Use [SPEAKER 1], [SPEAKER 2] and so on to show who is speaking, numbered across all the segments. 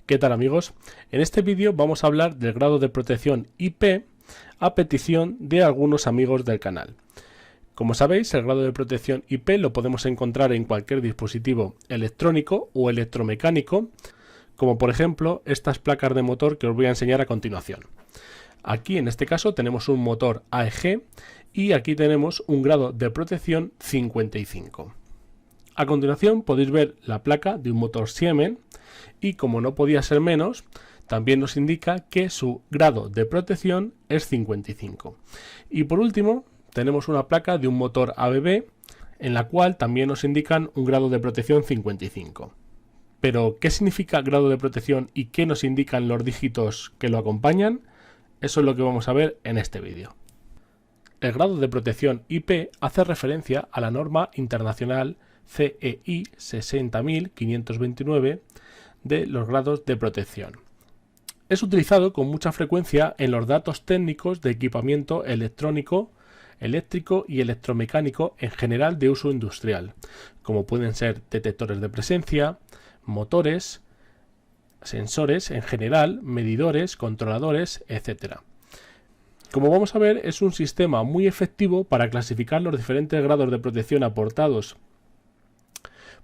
[SPEAKER 1] ¿Qué tal amigos? En este vídeo vamos a hablar del grado de protección IP a petición de algunos amigos del canal. Como sabéis, el grado de protección IP lo podemos encontrar en cualquier dispositivo electrónico o electromecánico, como por ejemplo estas placas de motor que os voy a enseñar a continuación. Aquí en este caso tenemos un motor AEG y aquí tenemos un grado de protección 55. A continuación podéis ver la placa de un motor Siemens y, como no podía ser menos, también nos indica que su grado de protección es 55. Y por último tenemos una placa de un motor ABB en la cual también nos indican un grado de protección 55. Pero ¿qué significa grado de protección y qué nos indican los dígitos que lo acompañan? Eso es lo que vamos a ver en este vídeo. El grado de protección IP hace referencia a la norma internacional CEI 60529 de los grados de protección. Es utilizado con mucha frecuencia en los datos técnicos de equipamiento electrónico, eléctrico y electromecánico en general de uso industrial, como pueden ser detectores de presencia, motores, sensores en general, medidores, controladores, etc. Como vamos a ver, es un sistema muy efectivo para clasificar los diferentes grados de protección aportados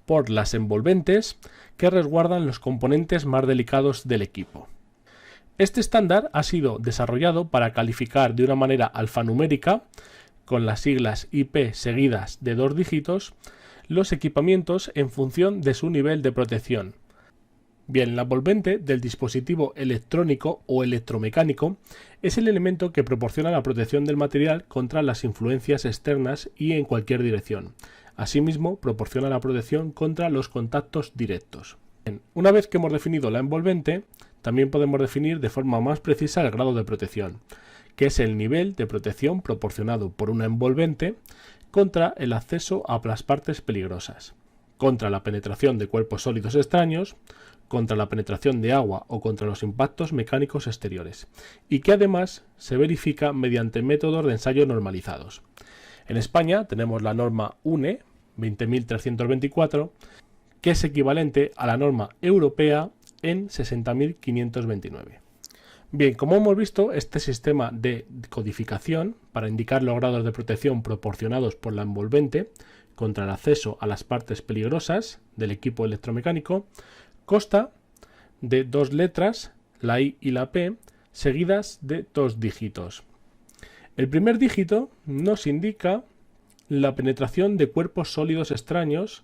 [SPEAKER 1] por las envolventes que resguardan los componentes más delicados del equipo. Este estándar ha sido desarrollado para calificar de una manera alfanumérica, con las siglas IP seguidas de 2 dígitos, los equipamientos en función de su nivel de protección. Bien, la envolvente del dispositivo electrónico o electromecánico es el elemento que proporciona la protección del material contra las influencias externas y en cualquier dirección. Asimismo, proporciona la protección contra los contactos directos. Bien, una vez que hemos definido la envolvente, también podemos definir de forma más precisa el grado de protección, que es el nivel de protección proporcionado por una envolvente contra el acceso a las partes peligrosas, contra la penetración de cuerpos sólidos extraños, contra la penetración de agua o contra los impactos mecánicos exteriores, y que además se verifica mediante métodos de ensayo normalizados. En España tenemos la norma UNE 20324, que es equivalente a la norma europea en 60529. Bien, como hemos visto, este sistema de codificación para indicar los grados de protección proporcionados por la envolvente contra el acceso a las partes peligrosas del equipo electromecánico consta de 2 letras, la I y la P, seguidas de 2 dígitos. El primer dígito nos indica la penetración de cuerpos sólidos extraños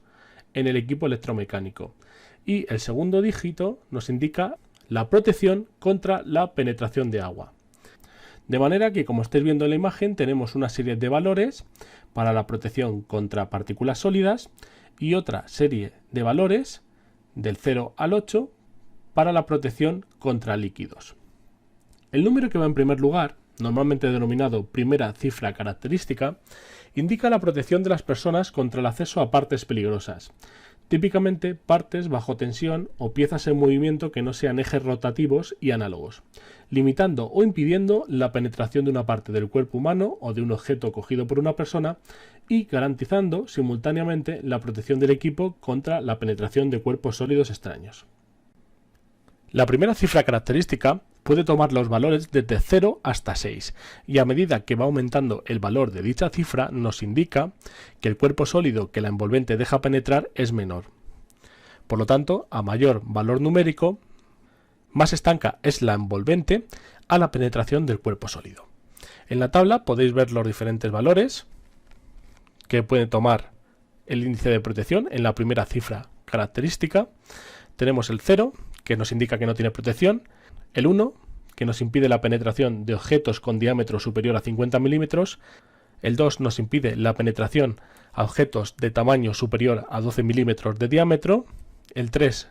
[SPEAKER 1] en el equipo electromecánico y el segundo dígito nos indica la protección contra la penetración de agua. De manera que, como estáis viendo en la imagen, tenemos una serie de valores para la protección contra partículas sólidas y otra serie de valores del 0 al 8 para la protección contra líquidos. El número que va en primer lugar, normalmente denominado primera cifra característica, indica la protección de las personas contra el acceso a partes peligrosas, típicamente partes bajo tensión o piezas en movimiento que no sean ejes rotativos y análogos, limitando o impidiendo la penetración de una parte del cuerpo humano o de un objeto cogido por una persona y garantizando simultáneamente la protección del equipo contra la penetración de cuerpos sólidos extraños. La primera cifra característica puede tomar los valores desde 0 hasta 6 y a medida que va aumentando el valor de dicha cifra nos indica que el cuerpo sólido que la envolvente deja penetrar es menor. Por lo tanto, a mayor valor numérico, más estanca es la envolvente a la penetración del cuerpo sólido. En la tabla podéis ver los diferentes valores que puede tomar el índice de protección en la primera cifra característica. Tenemos el 0, que nos indica que no tiene protección, el 1, que nos impide la penetración de objetos con diámetro superior a 50 milímetros, el 2 nos impide la penetración a objetos de tamaño superior a 12 milímetros de diámetro, el 3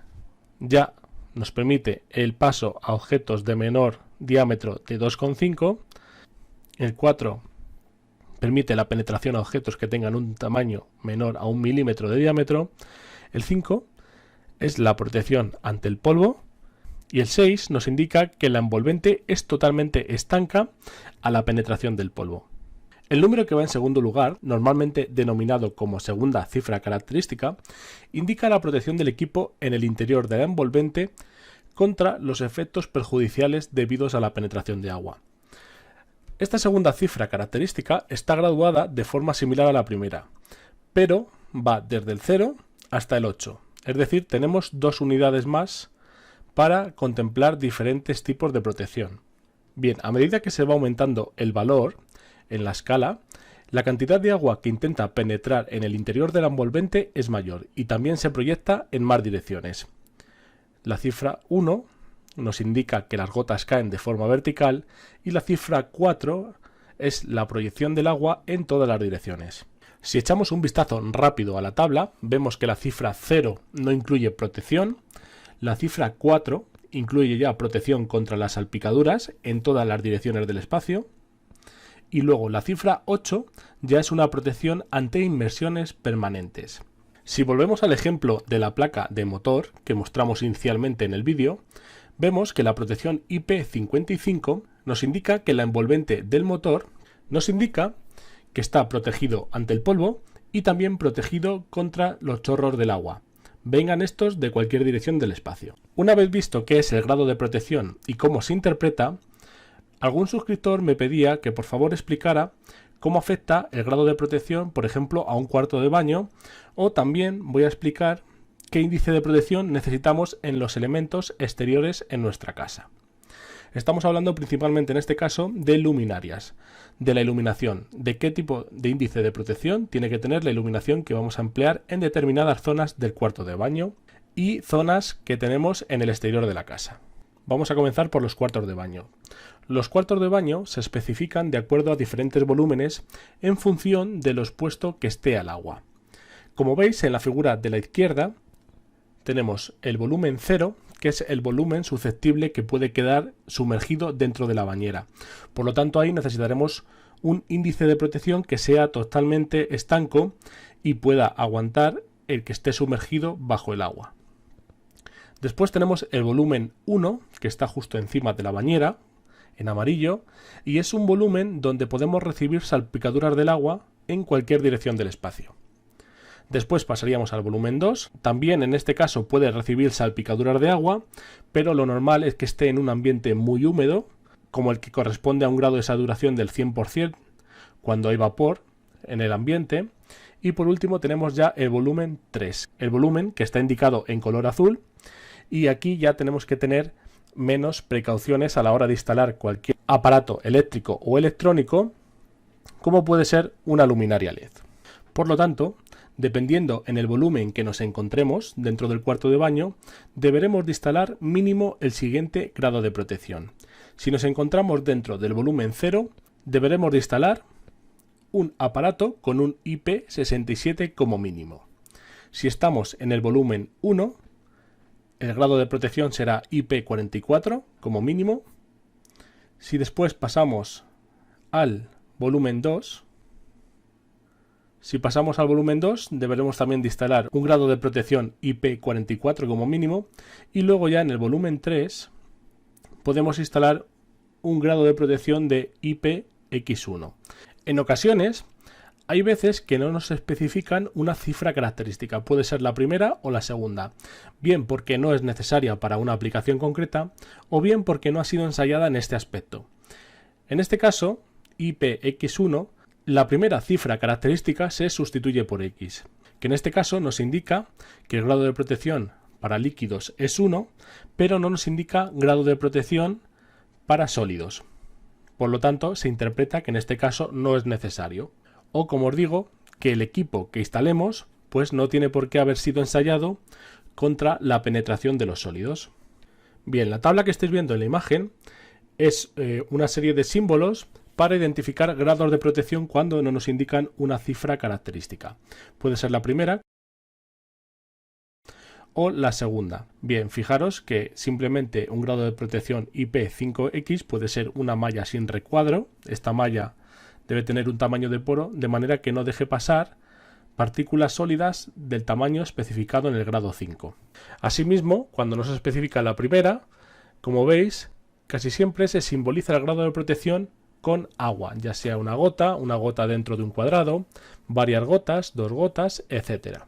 [SPEAKER 1] ya nos permite el paso a objetos de menor diámetro de 2,5, el 4 permite la penetración a objetos que tengan un tamaño menor a 1 milímetro de diámetro, el 5 es la protección ante el polvo y el 6 nos indica que la envolvente es totalmente estanca a la penetración del polvo. El número que va en segundo lugar, normalmente denominado como segunda cifra característica, indica la protección del equipo en el interior de la envolvente contra los efectos perjudiciales debidos a la penetración de agua. Esta segunda cifra característica está graduada de forma similar a la primera, pero va desde el 0 hasta el 8, es decir, tenemos 2 unidades más para contemplar diferentes tipos de protección. Bien, a medida que se va aumentando el valor en la escala, la cantidad de agua que intenta penetrar en el interior del envolvente es mayor y también se proyecta en más direcciones. La cifra 1 nos indica que las gotas caen de forma vertical y la cifra 4 es la proyección del agua en todas las direcciones. Si echamos un vistazo rápido a la tabla, vemos que la cifra 0 no incluye protección, la cifra 4 incluye ya protección contra las salpicaduras en todas las direcciones del espacio, y luego la cifra 8 ya es una protección ante inmersiones permanentes. Si volvemos al ejemplo de la placa de motor que mostramos inicialmente en el vídeo, vemos que la protección IP55 nos indica que la envolvente del motor nos indica que está protegido ante el polvo y también protegido contra los chorros del agua, vengan estos de cualquier dirección del espacio. Una vez visto qué es el grado de protección y cómo se interpreta, algún suscriptor me pedía que por favor explicara cómo afecta el grado de protección, por ejemplo, a un cuarto de baño, o también voy a explicar qué índice de protección necesitamos en los elementos exteriores en nuestra casa. Estamos hablando principalmente en este caso de luminarias, de la iluminación, de qué tipo de índice de protección tiene que tener la iluminación que vamos a emplear en determinadas zonas del cuarto de baño y zonas que tenemos en el exterior de la casa. Vamos a comenzar por los cuartos de baño. Los cuartos de baño se especifican de acuerdo a diferentes volúmenes en función de lo expuesto que esté al agua. Como veis en la figura de la izquierda, tenemos el volumen 0, que es el volumen susceptible que puede quedar sumergido dentro de la bañera. Por lo tanto, ahí necesitaremos un índice de protección que sea totalmente estanco y pueda aguantar el que esté sumergido bajo el agua. Después tenemos el volumen 1, que está justo encima de la bañera, en amarillo, y es un volumen donde podemos recibir salpicaduras del agua en cualquier dirección del espacio. Después pasaríamos al volumen 2, también en este caso puede recibir salpicaduras de agua, pero lo normal es que esté en un ambiente muy húmedo, como el que corresponde a un grado de saturación del 100% cuando hay vapor en el ambiente. Y por último tenemos ya el volumen 3, el volumen que está indicado en color azul, y aquí ya tenemos que tener menos precauciones a la hora de instalar cualquier aparato eléctrico o electrónico, como puede ser una luminaria LED. Por lo tanto, dependiendo en el volumen que nos encontremos dentro del cuarto de baño, deberemos de instalar mínimo el siguiente grado de protección. Si nos encontramos dentro del volumen 0, deberemos de instalar un aparato con un IP67 como mínimo. Si estamos en el volumen 1, el grado de protección será IP44 como mínimo. Si después pasamos al volumen 2, deberemos también de instalar un grado de protección IP44 como mínimo, y luego ya en el volumen 3 podemos instalar un grado de protección de IPX1. En ocasiones hay veces que no nos especifican una cifra característica, puede ser la primera o la segunda, bien porque no es necesaria para una aplicación concreta o bien porque no ha sido ensayada en este aspecto. En este caso, IPX1, la primera cifra característica se sustituye por X, que en este caso nos indica que el grado de protección para líquidos es 1, pero no nos indica grado de protección para sólidos. Por lo tanto, se interpreta que en este caso no es necesario. O como os digo, que el equipo que instalemos pues no tiene por qué haber sido ensayado contra la penetración de los sólidos. Bien, la tabla que estáis viendo en la imagen es una serie de símbolos para identificar grados de protección cuando no nos indican una cifra característica. Puede ser la primera o la segunda. Bien, fijaros que simplemente un grado de protección IP5X puede ser una malla sin recuadro. Esta malla debe tener un tamaño de poro de manera que no deje pasar partículas sólidas del tamaño especificado en el grado 5. Asimismo, cuando no se especifica la primera, como veis, casi siempre se simboliza el grado de protección con agua, ya sea una gota dentro de un cuadrado, varias gotas, 2 gotas, etc.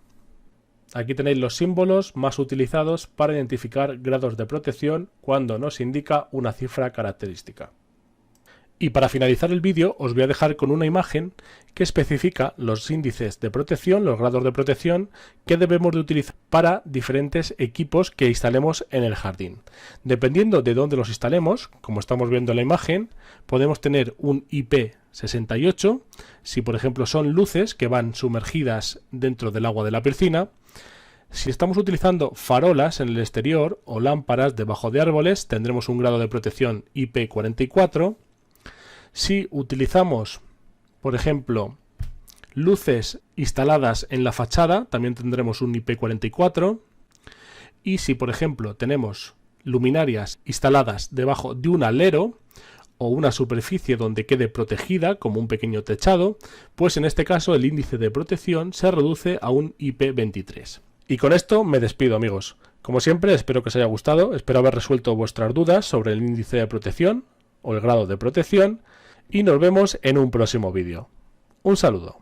[SPEAKER 1] Aquí tenéis los símbolos más utilizados para identificar grados de protección cuando nos indica una cifra característica. Y para finalizar el vídeo os voy a dejar con una imagen que especifica los índices de protección, los grados de protección que debemos de utilizar para diferentes equipos que instalemos en el jardín. Dependiendo de dónde los instalemos, como estamos viendo en la imagen, podemos tener un IP68, si por ejemplo son luces que van sumergidas dentro del agua de la piscina. Si estamos utilizando farolas en el exterior o lámparas debajo de árboles, tendremos un grado de protección IP44. Si utilizamos, por ejemplo, luces instaladas en la fachada, también tendremos un IP44. Y si, por ejemplo, tenemos luminarias instaladas debajo de un alero o una superficie donde quede protegida, como un pequeño techado, pues en este caso el índice de protección se reduce a un IP23. Y con esto me despido, amigos. Como siempre, espero que os haya gustado, espero haber resuelto vuestras dudas sobre el índice de protección o el grado de protección, y nos vemos en un próximo vídeo. Un saludo.